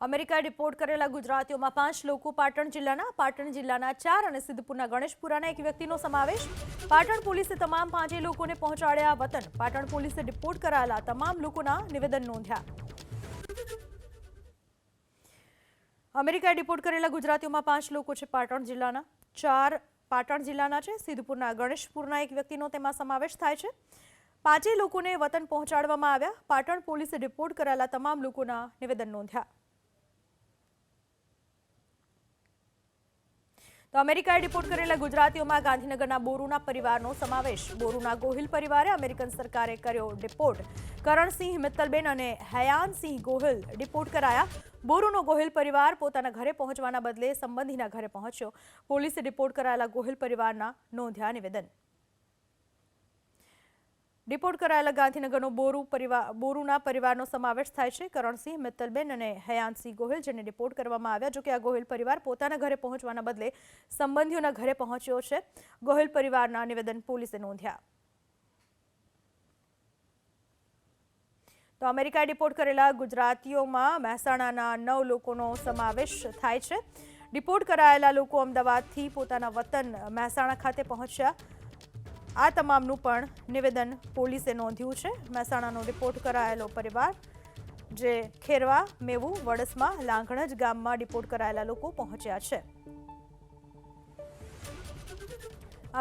અમેરિકાએ રિપોર્ટ કરેલા ગુજરાતીઓમાં 5 લોકો પાટણ જિલ્લાના 4 અને સિદ્ધપુરના ગણેશપુરાના એક વ્યક્તિનો સમાવેશ। પાટણ પોલીસે તમામ 5 લોકોને પહોંચાડ્યા વતન। પાટણ પોલીસે રિપોર્ટ કરાયેલા તમામ લોકોના નિવેદન નોંધ્યા। અમેરિકાએ રિપોર્ટ કરેલા ગુજરાતીઓમાં 5 લોકો છે પાટણ જિલ્લાના, 4 પાટણ જિલ્લાના છે, સિદ્ધપુરના ગણેશપુરના એક વ્યક્તિનો તેમાં સમાવેશ થાય છે। 5 લોકોને વતન પહોંચાડવામાં આવ્યા। પાટણ પોલીસે રિપોર્ટ કરાયેલા તમામ લોકોના નિવેદન નોંધ્યા। તો અમેરિકાએ રિપોર્ટ કરેલા ગુજરાતીઓમાં ગાંધીનગરના બોરુના પરિવારનો સમાવેશ। બોરુના ગોહિલ પરિવારે અમેરિકન સરકારે કર્યો રિપોર્ટ। કરણસિંહ મિત્તલબેન અને હયાનસિંહ ગોહિલ રિપોર્ટ કરાયા। બોરુનો ગોહિલ પરિવાર પોતાના ઘરે પહોંચવાના બદલે સંબંધીના ઘરે પહોંચ્યો। પોલીસે રિપોર્ટ કરાયેલા ગોહિલ પરિવારના નોંધ્યા નિવેદન। રિપોર્ટ કરાયેલા ગાંધીનગરનો બોરુના પરિવારનો સમાવેશ થાય છે। કરણસિંહ મિત્તલબેન અને હયાનસિંહ ગોહિલ, જેને રિપોર્ટ કરવામાં આવ્યા। જોકે આ ગોહિલ પરિવાર પોતાના ઘરે પહોંચવાના બદલે સંબંધીઓના ઘરે પહોંચ્યો છે। ગોહિલ પરિવારના નિવેદન પોલીસે નોંધ્યા। તો અમેરિકાએ રિપોર્ટ કરેલા ગુજરાતીઓમાં મહેસાણાના 9 લોકોનો સમાવેશ થાય છે। રિપોર્ટ કરાયેલા લોકો અમદાવાદથી પોતાના વતન મહેસાણા ખાતે પહોંચ્યા। આ તમામનું પણ નિવેદન પોલીસે નોંધ્યું છે। મહેસાણાનો રિપોર્ટ કરાયેલો પરિવાર જે ખેરવા, મેવું, વડસમા, લાંઘણજ ગામમાં રિપોર્ટ કરાયેલા લોકો પહોંચ્યા છે।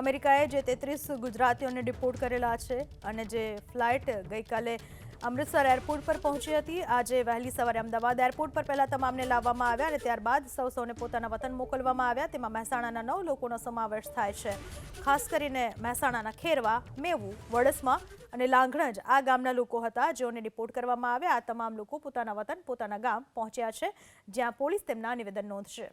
અમેરિકાએ જે 33 ગુજરાતીઓને રિપોર્ટ કરેલા છે અને જે ફ્લાઇટ ગઈકાલે અમૃતસર એરપોર્ટ પર પહોંચી હતી, આજે વહેલી સવારે અમદાવાદ એરપોર્ટ પર પહેલા તમામને લાવવામાં આવ્યા અને ત્યારબાદ સૌને પોતાના વતન મોકલવામાં આવ્યા। તેમાં મહેસાણાના 9 લોકોનો સમાવેશ થાય છે। ખાસ કરીને મહેસાણાના ખેરવા, મેવું, વડસમા અને લાંઘણજ આ ગામના લોકો હતા જેઓને રિપોર્ટ કરવામાં આવ્યા। આ તમામ લોકો પોતાના વતન, પોતાના ગામ પહોંચ્યા છે, જ્યાં પોલીસ તેમના નિવેદન નોંધશે।